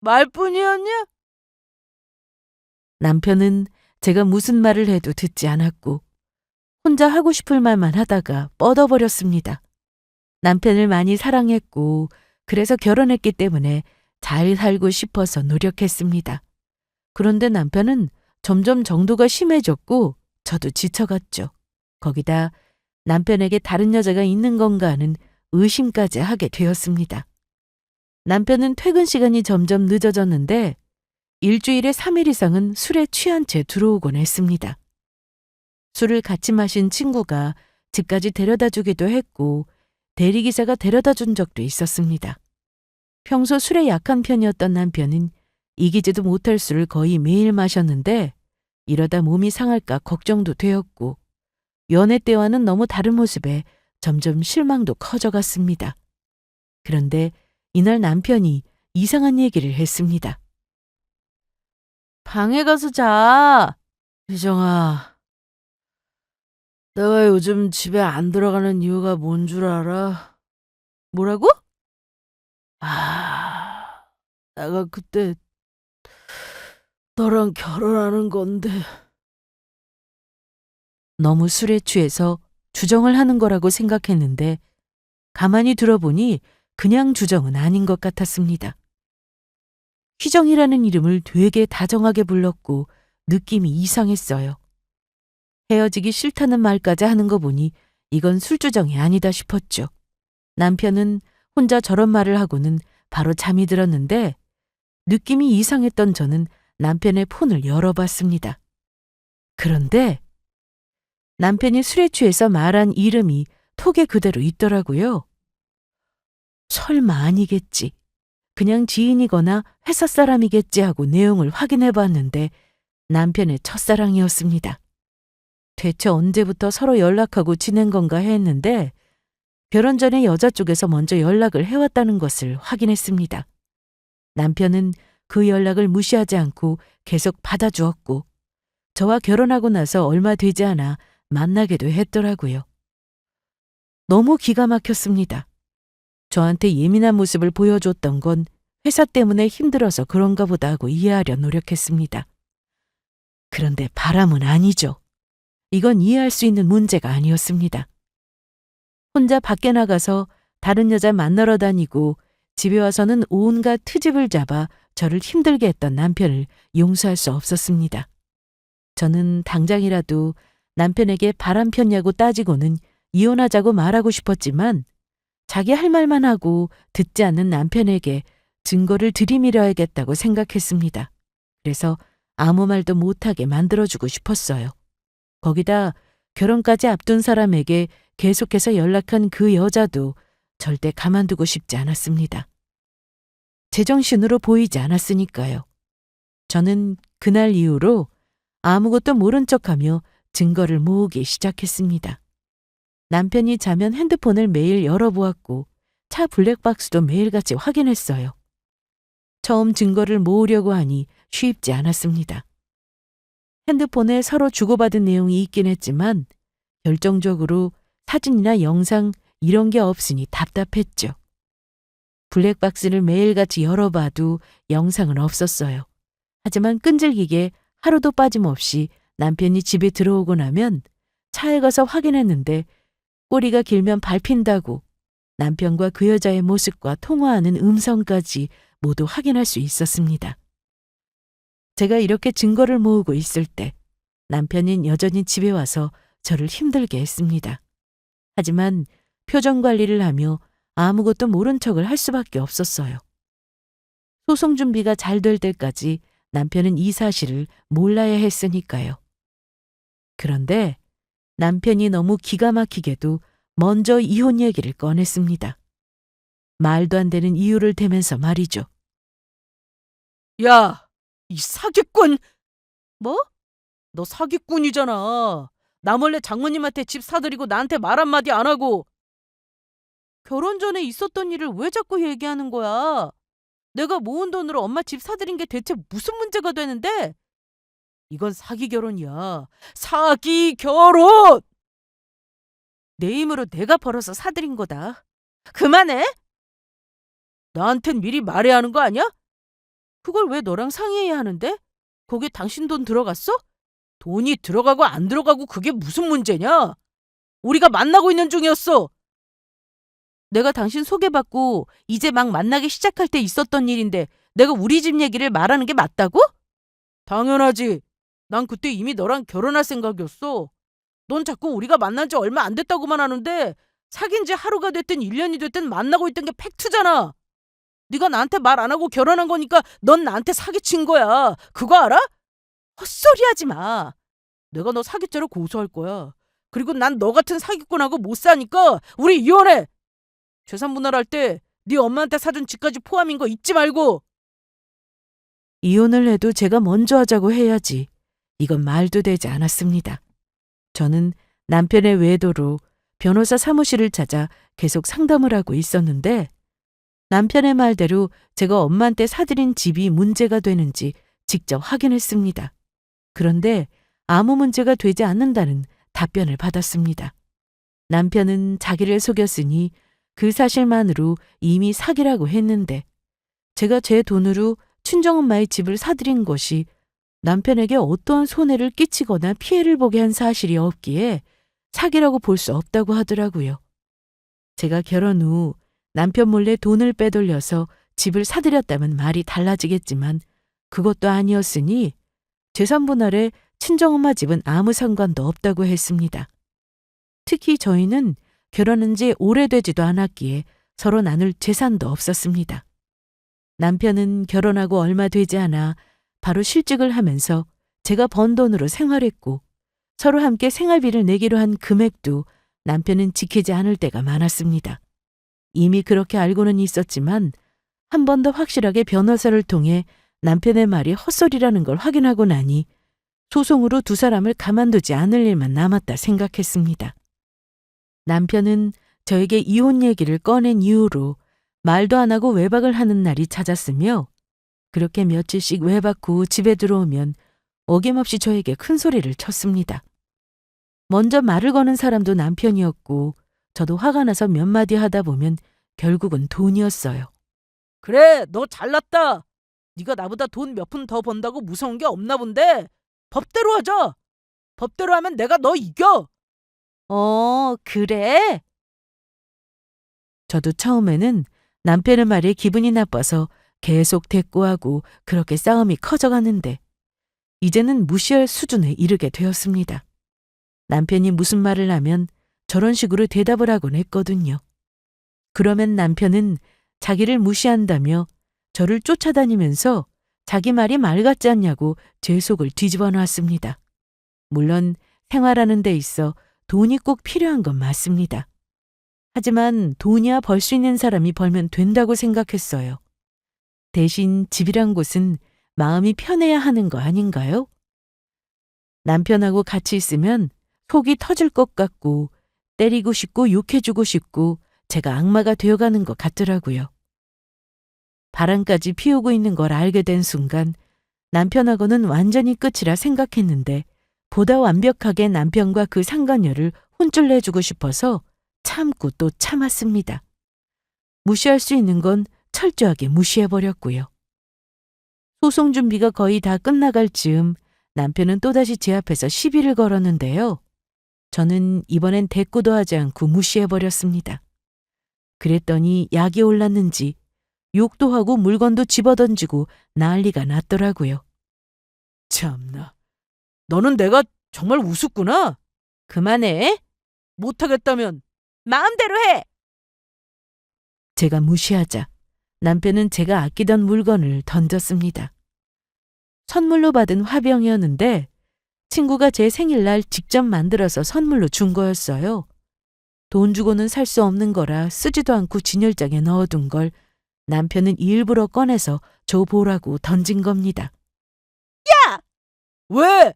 말뿐이었냐? 남편은 제가 무슨 말을 해도 듣지 않았고 혼자 하고 싶을 말만 하다가 뻗어버렸습니다. 남편을 많이 사랑했고 그래서 결혼했기 때문에 잘 살고 싶어서 노력했습니다. 그런데 남편은 점점 정도가 심해졌고 저도 지쳐갔죠. 거기다 남편에게 다른 여자가 있는 건가 하는 의심까지 하게 되었습니다. 남편은 퇴근 시간이 점점 늦어졌는데 일주일에 3일 이상은 술에 취한 채 들어오곤 했습니다. 술을 같이 마신 친구가 집까지 데려다 주기도 했고 대리기사가 데려다 준 적도 있었습니다. 평소 술에 약한 편이었던 남편은 이기지도 못할 술을 거의 매일 마셨는데 이러다 몸이 상할까 걱정도 되었고 연애 때와는 너무 다른 모습에 점점 실망도 커져갔습니다. 그런데 이날 남편이 이상한 얘기를 했습니다. 방에 가서 자. 혜정아, 내가 요즘 집에 안 들어가는 이유가 뭔 줄 알아? 뭐라고? 아, 내가 그때 너랑 결혼하는 건데. 너무 술에 취해서 주정을 하는 거라고 생각했는데 가만히 들어보니 그냥 주정은 아닌 것 같았습니다. 희정이라는 이름을 되게 다정하게 불렀고 느낌이 이상했어요. 헤어지기 싫다는 말까지 하는 거 보니 이건 술주정이 아니다 싶었죠. 남편은 혼자 저런 말을 하고는 바로 잠이 들었는데 느낌이 이상했던 저는 남편의 폰을 열어봤습니다. 그런데 남편이 술에 취해서 말한 이름이 톡에 그대로 있더라고요. 설마 아니겠지. 그냥 지인이거나 회사 사람이겠지 하고 내용을 확인해 봤는데 남편의 첫사랑이었습니다. 대체 언제부터 서로 연락하고 지낸 건가 했는데 결혼 전에 여자 쪽에서 먼저 연락을 해왔다는 것을 확인했습니다. 남편은 그 연락을 무시하지 않고 계속 받아주었고 저와 결혼하고 나서 얼마 되지 않아 만나기도 했더라고요. 너무 기가 막혔습니다. 저한테 예민한 모습을 보여줬던 건 회사 때문에 힘들어서 그런가 보다 하고 이해하려 노력했습니다. 그런데 바람은 아니죠. 이건 이해할 수 있는 문제가 아니었습니다. 혼자 밖에 나가서 다른 여자 만나러 다니고 집에 와서는 온갖 트집을 잡아 저를 힘들게 했던 남편을 용서할 수 없었습니다. 저는 당장이라도 남편에게 바람 폈냐고 따지고는 이혼하자고 말하고 싶었지만 자기 할 말만 하고 듣지 않는 남편에게 증거를 들이밀어야겠다고 생각했습니다. 그래서 아무 말도 못하게 만들어주고 싶었어요. 거기다 결혼까지 앞둔 사람에게 계속해서 연락한 그 여자도 절대 가만두고 싶지 않았습니다. 제정신으로 보이지 않았으니까요. 저는 그날 이후로 아무것도 모른 척하며 증거를 모으기 시작했습니다. 남편이 자면 핸드폰을 매일 열어보았고 차 블랙박스도 매일같이 확인했어요. 처음 증거를 모으려고 하니 쉽지 않았습니다. 핸드폰에 서로 주고받은 내용이 있긴 했지만 결정적으로 사진이나 영상 이런 게 없으니 답답했죠. 블랙박스를 매일같이 열어봐도 영상은 없었어요. 하지만 끈질기게 하루도 빠짐없이 남편이 집에 들어오고 나면 차에 가서 확인했는데 꼬리가 길면 밟힌다고 남편과 그 여자의 모습과 통화하는 음성까지 모두 확인할 수 있었습니다. 제가 이렇게 증거를 모으고 있을 때 남편은 여전히 집에 와서 저를 힘들게 했습니다. 하지만 표정 관리를 하며 아무것도 모른 척을 할 수밖에 없었어요. 소송 준비가 잘 될 때까지 남편은 이 사실을 몰라야 했으니까요. 그런데 남편이 너무 기가 막히게도 먼저 이혼 얘기를 꺼냈습니다. 말도 안 되는 이유를 대면서 말이죠. 야, 이 사기꾼! 뭐? 너 사기꾼이잖아. 나 몰래 장모님한테 집 사드리고 나한테 말 한마디 안 하고. 결혼 전에 있었던 일을 왜 자꾸 얘기하는 거야? 내가 모은 돈으로 엄마 집 사드린 게 대체 무슨 문제가 되는데? 이건 사기 결혼이야. 사기 결혼! 내 힘으로 내가 벌어서 사드린 거다. 그만해? 나한텐 미리 말해야 하는 거 아니야? 그걸 왜 너랑 상의해야 하는데? 거기에 당신 돈 들어갔어? 돈이 들어가고 안 들어가고 그게 무슨 문제냐? 우리가 만나고 있는 중이었어. 내가 당신 소개받고 이제 막 만나기 시작할 때 있었던 일인데 내가 우리 집 얘기를 말하는 게 맞다고? 당연하지. 난 그때 이미 너랑 결혼할 생각이었어. 넌 자꾸 우리가 만난 지 얼마 안 됐다고만 하는데 사귄 지 하루가 됐든 1년이 됐든 만나고 있던 게 팩트잖아. 네가 나한테 말 안 하고 결혼한 거니까 넌 나한테 사기친 거야. 그거 알아? 헛소리하지 마. 내가 너 사기죄로 고소할 거야. 그리고 난 너 같은 사기꾼하고 못 사니까 우리 이혼해. 재산 분할할 때 네 엄마한테 사준 집까지 포함인 거 잊지 말고. 이혼을 해도 제가 먼저 하자고 해야지. 이건 말도 되지 않았습니다. 저는 남편의 외도로 변호사 사무실을 찾아 계속 상담을 하고 있었는데 남편의 말대로 제가 엄마한테 사드린 집이 문제가 되는지 직접 확인했습니다. 그런데 아무 문제가 되지 않는다는 답변을 받았습니다. 남편은 자기를 속였으니 그 사실만으로 이미 사기라고 했는데 제가 제 돈으로 친정엄마의 집을 사들인 것이 남편에게 어떠한 손해를 끼치거나 피해를 보게 한 사실이 없기에 사기라고 볼 수 없다고 하더라고요. 제가 결혼 후 남편 몰래 돈을 빼돌려서 집을 사들였다면 말이 달라지겠지만 그것도 아니었으니 재산 분할에 친정엄마 집은 아무 상관도 없다고 했습니다. 특히 저희는 결혼한 지 오래되지도 않았기에 서로 나눌 재산도 없었습니다. 남편은 결혼하고 얼마 되지 않아 바로 실직을 하면서 제가 번 돈으로 생활했고 서로 함께 생활비를 내기로 한 금액도 남편은 지키지 않을 때가 많았습니다. 이미 그렇게 알고는 있었지만 한 번 더 확실하게 변호사를 통해 남편의 말이 헛소리라는 걸 확인하고 나니 소송으로 두 사람을 가만두지 않을 일만 남았다 생각했습니다. 남편은 저에게 이혼 얘기를 꺼낸 이후로 말도 안 하고 외박을 하는 날이 잦았으며 그렇게 며칠씩 외박 후 집에 들어오면 어김없이 저에게 큰 소리를 쳤습니다. 먼저 말을 거는 사람도 남편이었고 저도 화가 나서 몇 마디 하다 보면 결국은 돈이었어요. 그래, 너 잘났다. 네가 나보다 돈 몇 푼 더 번다고 무서운 게 없나 본데 법대로 하자. 법대로 하면 내가 너 이겨. 그래? 저도 처음에는 남편의 말에 기분이 나빠서 계속 대꾸하고 그렇게 싸움이 커져가는데 이제는 무시할 수준에 이르게 되었습니다. 남편이 무슨 말을 하면 저런 식으로 대답을 하곤 했거든요. 그러면 남편은 자기를 무시한다며 저를 쫓아다니면서 자기 말이 말 같지 않냐고 제 속을 뒤집어 놨습니다. 물론 생활하는 데 있어 돈이 꼭 필요한 건 맞습니다. 하지만 돈이야 벌 수 있는 사람이 벌면 된다고 생각했어요. 대신 집이란 곳은 마음이 편해야 하는 거 아닌가요? 남편하고 같이 있으면 속이 터질 것 같고 때리고 싶고 욕해주고 싶고 제가 악마가 되어가는 것 같더라고요. 바람까지 피우고 있는 걸 알게 된 순간 남편하고는 완전히 끝이라 생각했는데 보다 완벽하게 남편과 그 상간녀를 혼쭐 내주고 싶어서 참고 또 참았습니다. 무시할 수 있는 건 철저하게 무시해버렸고요. 소송 준비가 거의 다 끝나갈 즈음 남편은 또다시 제 앞에서 시비를 걸었는데요. 저는 이번엔 대꾸도 하지 않고 무시해버렸습니다. 그랬더니 약이 올랐는지 욕도 하고 물건도 집어던지고 난리가 났더라고요. 참나. 너는 내가 정말 우습구나. 그만해. 못하겠다면 마음대로 해. 제가 무시하자 남편은 제가 아끼던 물건을 던졌습니다. 선물로 받은 화병이었는데 친구가 제 생일날 직접 만들어서 선물로 준 거였어요. 돈 주고는 살 수 없는 거라 쓰지도 않고 진열장에 넣어둔 걸 남편은 일부러 꺼내서 저 보라고 던진 겁니다. 야! 왜?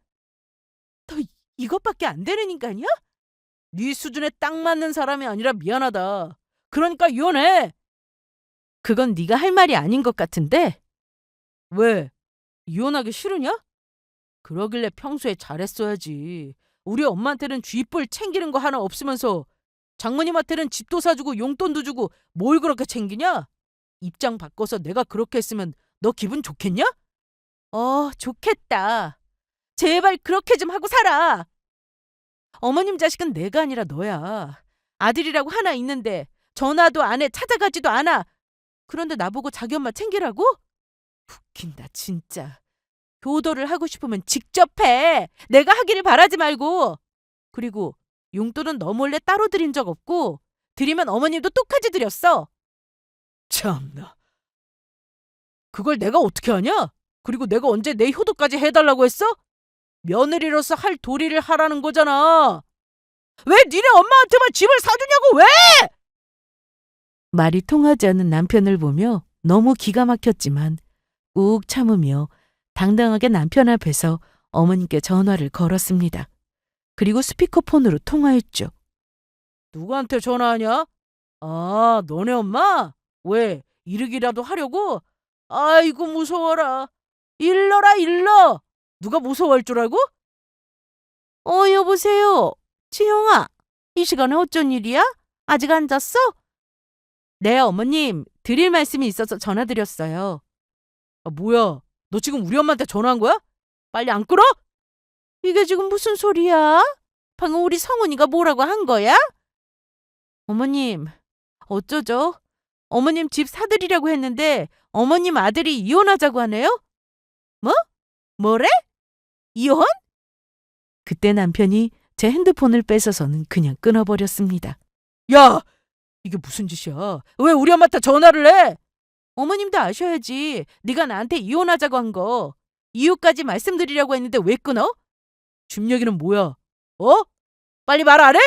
너 이것밖에 안 되는 인간이야? 네 수준에 딱 맞는 사람이 아니라 미안하다. 그러니까 이혼해. 그건 네가 할 말이 아닌 것 같은데? 왜? 이혼하기 싫으냐? 그러길래 평소에 잘했어야지. 우리 엄마한테는 쥐뿔 챙기는 거 하나 없으면서 장모님한테는 집도 사주고 용돈도 주고 뭘 그렇게 챙기냐? 입장 바꿔서 내가 그렇게 했으면 너 기분 좋겠냐? 좋겠다. 제발 그렇게 좀 하고 살아. 어머님 자식은 내가 아니라 너야. 아들이라고 하나 있는데 전화도 안 해, 찾아가지도 않아. 그런데 나보고 자기 엄마 챙기라고? 웃긴다 진짜. 효도를 하고 싶으면 직접 해. 내가 하기를 바라지 말고. 그리고 용돈은 너 몰래 따로 드린 적 없고 드리면 어머님도 똑같이 드렸어. 참나. 그걸 내가 어떻게 하냐? 그리고 내가 언제 내 효도까지 해달라고 했어? 며느리로서 할 도리를 하라는 거잖아. 왜 니네 엄마한테만 집을 사주냐고 왜? 말이 통하지 않는 남편을 보며 너무 기가 막혔지만 꾹 참으며 당당하게 남편 앞에서 어머님께 전화를 걸었습니다. 그리고 스피커폰으로 통화했죠. 누구한테 전화하냐? 아, 너네 엄마? 왜? 이르기라도 하려고? 아이고 무서워라. 일러라 일러. 누가 무서워할 줄 알고? 여보세요. 지영아, 이 시간에 어쩐 일이야? 아직 안 잤어? 네, 어머님. 드릴 말씀이 있어서 전화드렸어요. 아, 뭐야? 너 지금 우리 엄마한테 전화한 거야? 빨리 안 끊어? 이게 지금 무슨 소리야? 방금 우리 성훈이가 뭐라고 한 거야? 어머님, 어쩌죠? 어머님 집 사드리려고 했는데 어머님 아들이 이혼하자고 하네요? 뭐? 뭐래? 이혼? 그때 남편이 제 핸드폰을 뺏어서는 그냥 끊어버렸습니다. 야, 이게 무슨 짓이야? 왜 우리 엄마한테 전화를 해? 어머님도 아셔야지. 네가 나한테 이혼하자고 한 거. 이유까지 말씀드리려고 했는데 왜 끊어? 집 얘기는 뭐야? 어? 빨리 말 안 해?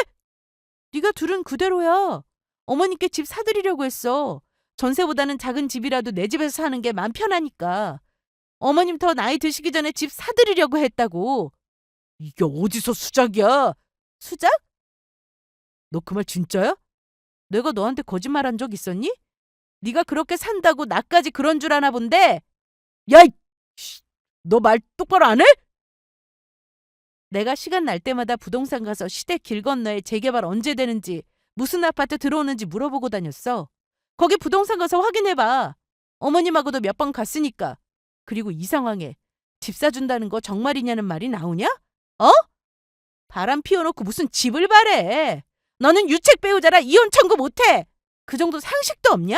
네가 둘은 그대로야. 어머님께 집 사드리려고 했어. 전세보다는 작은 집이라도 내 집에서 사는 게 마음 편하니까. 어머님 더 나이 드시기 전에 집 사드리려고 했다고. 이게 어디서 수작이야? 수작? 너 그 말 진짜야? 내가 너한테 거짓말한 적 있었니? 네가 그렇게 산다고 나까지 그런 줄 아나 본데. 야, 너 말 똑바로 안 해? 내가 시간 날 때마다 부동산 가서 시댁 길 건너에 재개발 언제 되는지, 무슨 아파트 들어오는지 물어보고 다녔어. 거기 부동산 가서 확인해봐. 어머님하고도 몇 번 갔으니까. 그리고 이 상황에 집 사준다는 거 정말이냐는 말이 나오냐? 어? 바람 피워놓고 무슨 집을 바래. 너는 유책 배우자라 이혼 청구 못해. 그 정도 상식도 없냐?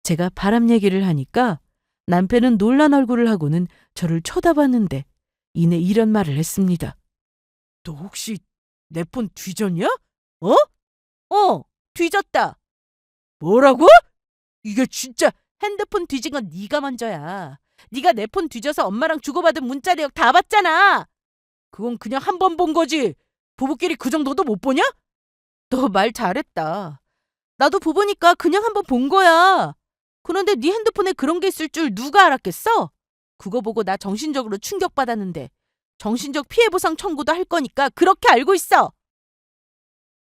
제가 바람 얘기를 하니까 남편은 놀란 얼굴을 하고는 저를 쳐다봤는데 이내 이런 말을 했습니다. 너 혹시 내 폰 뒤졌냐? 어? 뒤졌다. 뭐라고? 이게 진짜 핸드폰 뒤진 건 네가 먼저야. 네가 내 폰 뒤져서 엄마랑 주고받은 문자 내역 다 봤잖아. 그건 그냥 한 번 본 거지. 부부끼리 그 정도도 못 보냐? 너 말 잘했다. 나도 부부니까 그냥 한 번 본 거야. 그런데 네 핸드폰에 그런 게 있을 줄 누가 알았겠어? 그거 보고 나 정신적으로 충격받았는데 정신적 피해보상 청구도 할 거니까 그렇게 알고 있어.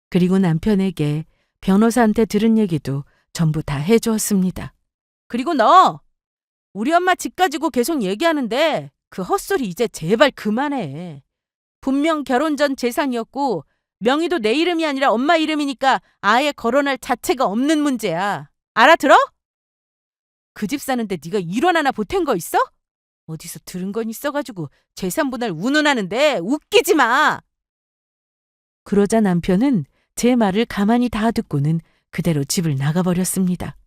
그리고 남편에게 변호사한테 들은 얘기도 전부 다 해주었습니다. 그리고 너 우리 엄마 집 가지고 계속 얘기하는데 그 헛소리 이제 제발 그만해. 분명 결혼 전 재산이었고 명의도 내 이름이 아니라 엄마 이름이니까 아예 거론할 자체가 없는 문제야. 알아들어? 그 집 사는데 네가 1원 하나 보탠 거 있어? 어디서 들은 건 있어가지고 재산 분할 운운하는데 웃기지 마. 그러자 남편은 제 말을 가만히 다 듣고는 그대로 집을 나가버렸습니다.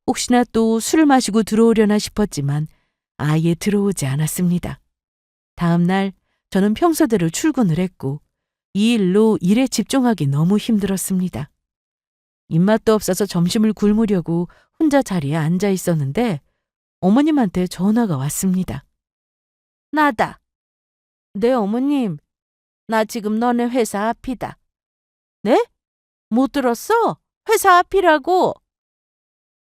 혹시나 또 술을 마시고 들어오려나 싶었지만 아예 들어오지 않았습니다. 다음 날 저는 평소대로 출근을 했고 이 일로 일에 집중하기 너무 힘들었습니다. 입맛도 없어서 점심을 굶으려고 혼자 자리에 앉아 있었는데 어머님한테 전화가 왔습니다. 나다. 네, 어머님. 나 지금 너네 회사 앞이다. 네? 못 들었어? 회사 앞이라고.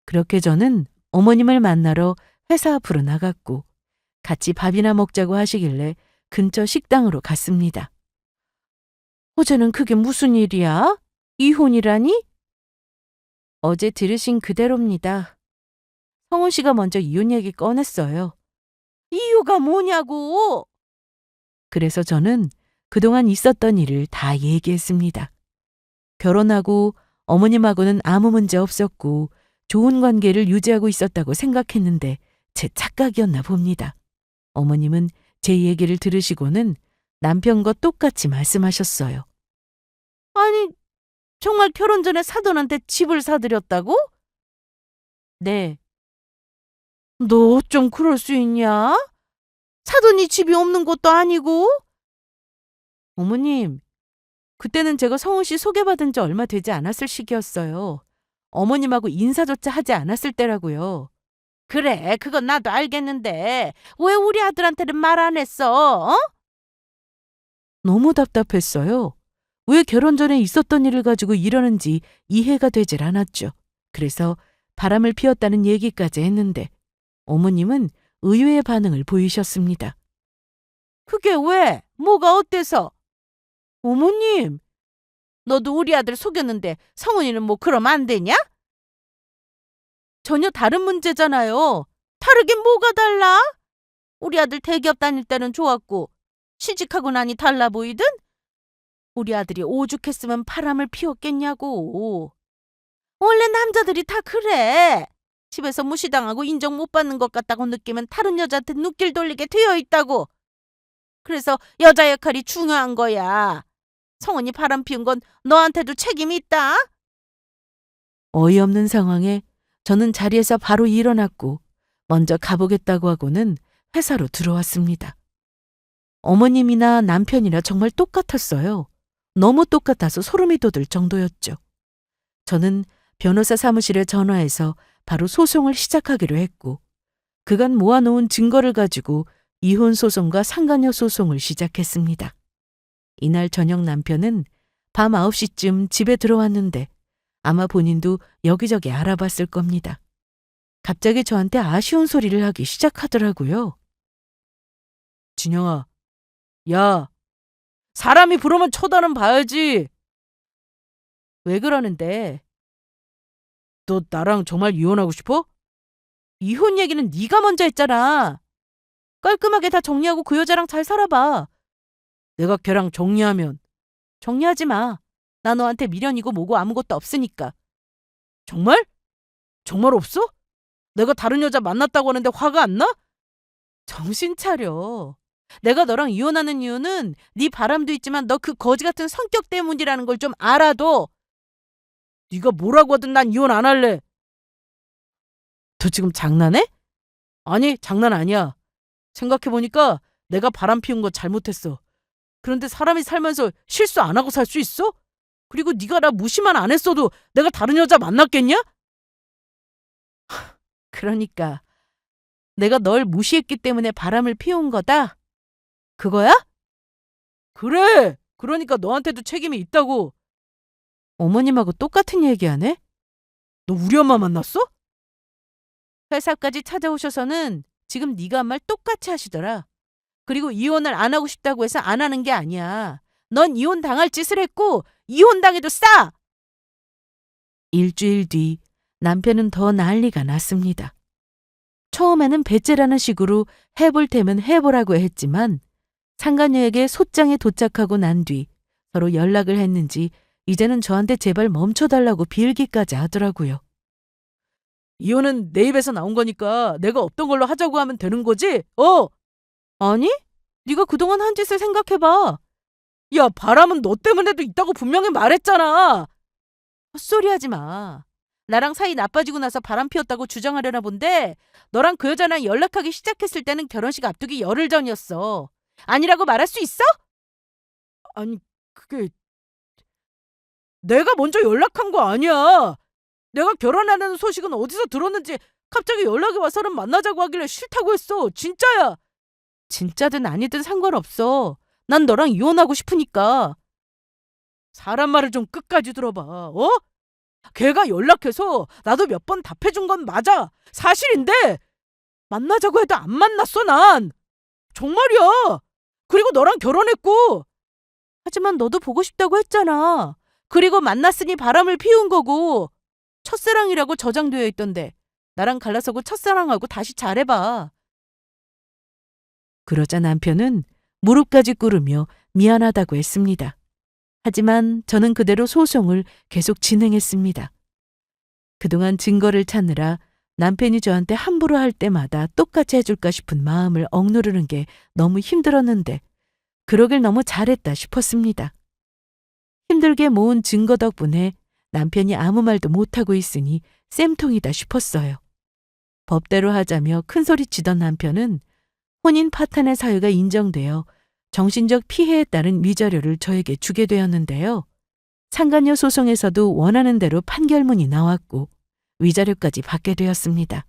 그렇게 저는 어머님을 만나러 회사 앞으로 나갔고 같이 밥이나 먹자고 하시길래 근처 식당으로 갔습니다. 어제는 그게 무슨 일이야? 이혼이라니? 어제 들으신 그대로입니다. 성훈 씨가 먼저 이혼 얘기 꺼냈어요. 이유가 뭐냐고? 그래서 저는 그동안 있었던 일을 다 얘기했습니다. 결혼하고 어머님하고는 아무 문제 없었고 좋은 관계를 유지하고 있었다고 생각했는데 제 착각이었나 봅니다. 어머님은 제 얘기를 들으시고는 남편과 똑같이 말씀하셨어요. 아니, 정말 결혼 전에 사돈한테 집을 사드렸다고? 네, 너 어쩜 그럴 수 있냐? 사돈이 집이 없는 것도 아니고? 어머님, 그때는 제가 성훈 씨 소개받은 지 얼마 되지 않았을 시기였어요. 어머님하고 인사조차 하지 않았을 때라고요. 그래, 그건 나도 알겠는데 왜 우리 아들한테는 말 안 했어? 어? 너무 답답했어요. 왜 결혼 전에 있었던 일을 가지고 이러는지 이해가 되질 않았죠. 그래서 바람을 피웠다는 얘기까지 했는데 어머님은 의외의 반응을 보이셨습니다. 그게 왜? 뭐가 어때서? 어머님, 너도 우리 아들 속였는데 성훈이는 뭐 그럼 안 되냐? 전혀 다른 문제잖아요. 다르긴 뭐가 달라? 우리 아들 대기업 다닐 때는 좋았고 취직하고 나니 달라 보이든 우리 아들이 오죽했으면 바람을 피웠겠냐고. 원래 남자들이 다 그래. 집에서 무시당하고 인정 못 받는 것 같다고 느끼면 다른 여자한테 눈길 돌리게 되어 있다고. 그래서 여자 역할이 중요한 거야. 성은이 바람 피운 건 너한테도 책임이 있다. 어이없는 상황에 저는 자리에서 바로 일어났고 먼저 가보겠다고 하고는 회사로 들어왔습니다. 어머님이나 남편이나 정말 똑같았어요. 너무 똑같아서 소름이 돋을 정도였죠. 저는 변호사 사무실에 전화해서 바로 소송을 시작하기로 했고 그간 모아놓은 증거를 가지고 이혼 소송과 상간녀 소송을 시작했습니다. 이날 저녁 남편은 밤 9시쯤 집에 들어왔는데 아마 본인도 여기저기 알아봤을 겁니다. 갑자기 저한테 아쉬운 소리를 하기 시작하더라고요. 진영아, 야, 사람이 부르면 쳐다는 봐야지. 왜 그러는데? 너 나랑 정말 이혼하고 싶어? 이혼 얘기는 네가 먼저 했잖아. 깔끔하게 다 정리하고 그 여자랑 잘 살아봐. 내가 걔랑 정리하면. 정리하지 마. 나 너한테 미련이고 뭐고 아무것도 없으니까. 정말? 정말 없어? 내가 다른 여자 만났다고 하는데 화가 안 나? 정신 차려. 내가 너랑 이혼하는 이유는 네 바람도 있지만 너 그 거지 같은 성격 때문이라는 걸 좀 알아둬. 네가 뭐라고 하든 난 이혼 안 할래. 너 지금 장난해? 아니, 장난 아니야. 생각해보니까 내가 바람 피운 거 잘못했어. 그런데 사람이 살면서 실수 안 하고 살 수 있어? 그리고 네가 나 무시만 안 했어도 내가 다른 여자 만났겠냐? 그러니까 내가 널 무시했기 때문에 바람을 피운 거다? 그거야? 그래. 그러니까 너한테도 책임이 있다고. 어머님하고 똑같은 얘기하네? 너 우리 엄마 만났어? 회사까지 찾아오셔서는 지금 네가 한 말 똑같이 하시더라. 그리고 이혼을 안 하고 싶다고 해서 안 하는 게 아니야. 넌 이혼 당할 짓을 했고 이혼 당해도 싸. 일주일 뒤 남편은 더 난리가 났습니다. 처음에는 배째라는 식으로 해볼 테면 해보라고 했지만 상간녀에게 소장에 도착하고 난 뒤 서로 연락을 했는지 이제는 저한테 제발 멈춰달라고 빌기까지 하더라고요. 이혼은 내 입에서 나온 거니까 내가 없던 걸로 하자고 하면 되는 거지? 아니? 네가 그동안 한 짓을 생각해봐. 야, 바람은 너 때문에도 있다고 분명히 말했잖아. 헛소리 하지 마. 나랑 사이 나빠지고 나서 바람 피웠다고 주장하려나 본데 너랑 그 여자랑 연락하기 시작했을 때는 결혼식 앞두기 열흘 전이었어. 아니라고 말할 수 있어? 아니, 그게 내가 먼저 연락한 거 아니야. 내가 결혼하는 소식은 어디서 들었는지 갑자기 연락이 와서는 만나자고 하길래 싫다고 했어. 진짜야. 진짜든 아니든 상관없어. 난 너랑 이혼하고 싶으니까. 사람 말을 좀 끝까지 들어봐. 걔가 연락해서 나도 몇 번 답해준 건 맞아. 사실인데 만나자고 해도 안 만났어 난. 정말이야. 그리고 너랑 결혼했고. 하지만 너도 보고 싶다고 했잖아. 그리고 만났으니 바람을 피운 거고. 첫사랑이라고 저장되어 있던데 나랑 갈라서고 첫사랑하고 다시 잘해봐. 그러자 남편은 무릎까지 꿇으며 미안하다고 했습니다. 하지만 저는 그대로 소송을 계속 진행했습니다. 그동안 증거를 찾느라 남편이 저한테 함부로 할 때마다 똑같이 해줄까 싶은 마음을 억누르는 게 너무 힘들었는데 그러길 너무 잘했다 싶었습니다. 힘들게 모은 증거 덕분에 남편이 아무 말도 못하고 있으니 쌤통이다 싶었어요. 법대로 하자며 큰소리치던 남편은 혼인 파탄의 사유가 인정되어 정신적 피해에 따른 위자료를 저에게 주게 되었는데요. 상간녀 소송에서도 원하는 대로 판결문이 나왔고 위자료까지 받게 되었습니다.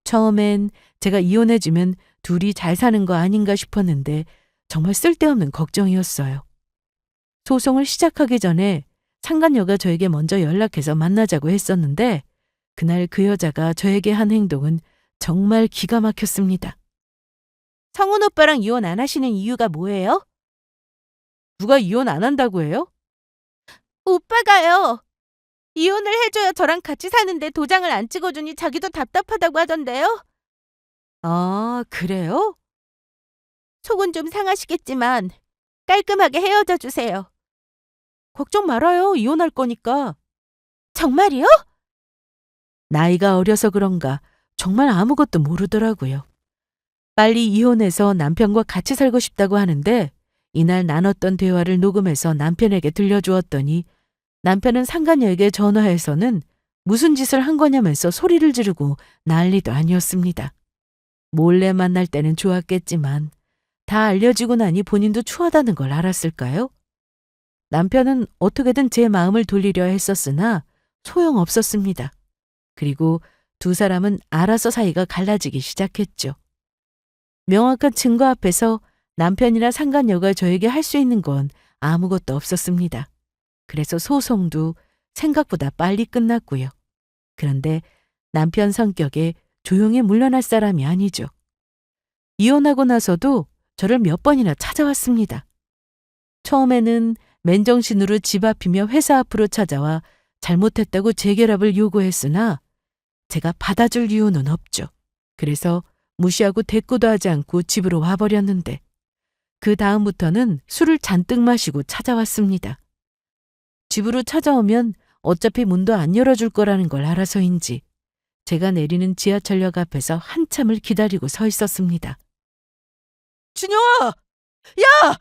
처음엔 제가 이혼해주면 둘이 잘 사는 거 아닌가 싶었는데 정말 쓸데없는 걱정이었어요. 소송을 시작하기 전에 상간녀가 저에게 먼저 연락해서 만나자고 했었는데 그날 그 여자가 저에게 한 행동은 정말 기가 막혔습니다. 성훈 오빠랑 이혼 안 하시는 이유가 뭐예요? 누가 이혼 안 한다고 해요? 오빠가요. 이혼을 해줘야 저랑 같이 사는데 도장을 안 찍어주니 자기도 답답하다고 하던데요. 아, 그래요? 속은 좀 상하시겠지만 깔끔하게 헤어져 주세요. 걱정 말아요. 이혼할 거니까. 정말이요? 나이가 어려서 그런가 정말 아무것도 모르더라고요. 빨리 이혼해서 남편과 같이 살고 싶다고 하는데 이날 나눴던 대화를 녹음해서 남편에게 들려주었더니 남편은 상간녀에게 전화해서는 무슨 짓을 한 거냐면서 소리를 지르고 난리도 아니었습니다. 몰래 만날 때는 좋았겠지만 다 알려지고 나니 본인도 추하다는 걸 알았을까요? 남편은 어떻게든 제 마음을 돌리려 했었으나 소용없었습니다. 그리고 두 사람은 알아서 사이가 갈라지기 시작했죠. 명확한 증거 앞에서 남편이나 상간녀가 저에게 할 수 있는 건 아무것도 없었습니다. 그래서 소송도 생각보다 빨리 끝났고요. 그런데 남편 성격에 조용히 물러날 사람이 아니죠. 이혼하고 나서도 저를 몇 번이나 찾아왔습니다. 처음에는 맨정신으로 집 앞이며 회사 앞으로 찾아와 잘못했다고 재결합을 요구했으나 제가 받아줄 이유는 없죠. 그래서 무시하고 대꾸도 하지 않고 집으로 와버렸는데 그 다음부터는 술을 잔뜩 마시고 찾아왔습니다. 집으로 찾아오면 어차피 문도 안 열어줄 거라는 걸 알아서인지 제가 내리는 지하철역 앞에서 한참을 기다리고 서 있었습니다. 준영아! 야!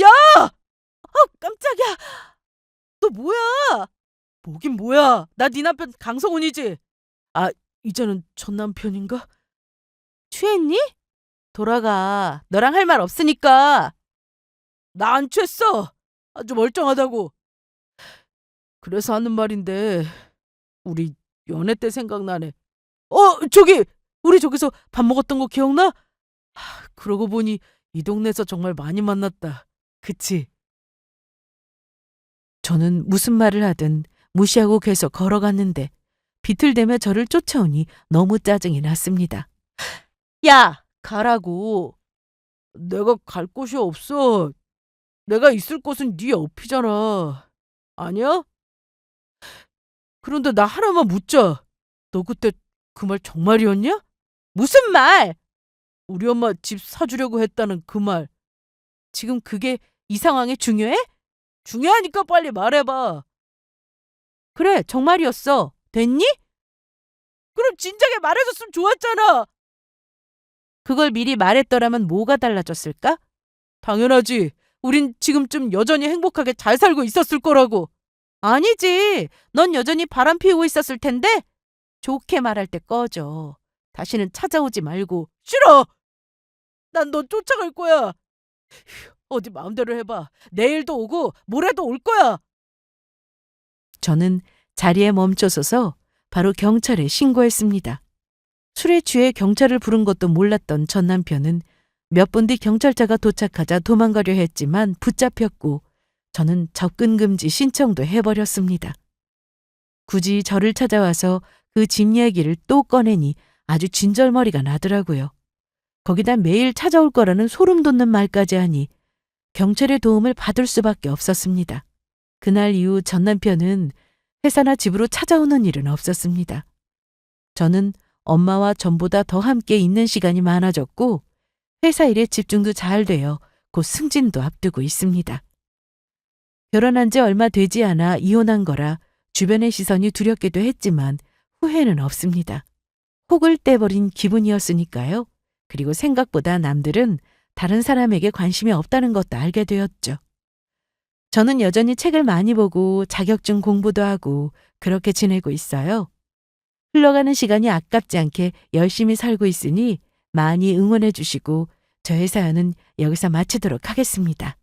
야! 깜짝이야. 너 뭐야? 뭐긴 뭐야. 나 네 남편 강성훈이지. 아, 이제는 전 남편인가? 취했니? 돌아가. 너랑 할 말 없으니까. 나 안 취했어. 아주 멀쩡하다고. 그래서 하는 말인데 우리 연애 때 생각나네. 저기! 우리 저기서 밥 먹었던 거 기억나? 그러고 보니 이 동네에서 정말 많이 만났다. 그치? 저는 무슨 말을 하든 무시하고 계속 걸어갔는데 비틀대며 저를 쫓아오니 너무 짜증이 났습니다. 야! 가라고. 내가 갈 곳이 없어. 내가 있을 곳은 네 옆이잖아. 아니야? 그런데 나 하나만 묻자. 너 그때 그 말 정말이었냐? 무슨 말? 우리 엄마 집 사주려고 했다는 그 말. 지금 그게 이 상황에 중요해? 중요하니까 빨리 말해봐. 그래, 정말이었어. 됐니? 그럼 진작에 말해줬으면 좋았잖아. 그걸 미리 말했더라면 뭐가 달라졌을까? 당연하지. 우린 지금쯤 여전히 행복하게 잘 살고 있었을 거라고. 아니지. 넌 여전히 바람 피우고 있었을 텐데. 좋게 말할 때 꺼져. 다시는 찾아오지 말고. 싫어. 난 너 쫓아갈 거야. 어디 마음대로 해봐. 내일도 오고 모레도 올 거야. 저는 자리에 멈춰서서 바로 경찰에 신고했습니다. 술에 취해 경찰을 부른 것도 몰랐던 전 남편은 몇 분 뒤 경찰차가 도착하자 도망가려 했지만 붙잡혔고 저는 접근 금지 신청도 해버렸습니다. 굳이 저를 찾아와서 그 집 얘기를 또 꺼내니 아주 진절머리가 나더라고요. 거기다 매일 찾아올 거라는 소름 돋는 말까지 하니 경찰의 도움을 받을 수밖에 없었습니다. 그날 이후 전 남편은 회사나 집으로 찾아오는 일은 없었습니다. 저는 엄마와 전보다 더 함께 있는 시간이 많아졌고 회사 일에 집중도 잘 되어 곧 승진도 앞두고 있습니다. 결혼한 지 얼마 되지 않아 이혼한 거라 주변의 시선이 두렵기도 했지만 후회는 없습니다. 혹을 떼버린 기분이었으니까요. 그리고 생각보다 남들은 다른 사람에게 관심이 없다는 것도 알게 되었죠. 저는 여전히 책을 많이 보고 자격증 공부도 하고 그렇게 지내고 있어요. 흘러가는 시간이 아깝지 않게 열심히 살고 있으니 많이 응원해 주시고 저의 사연은 여기서 마치도록 하겠습니다.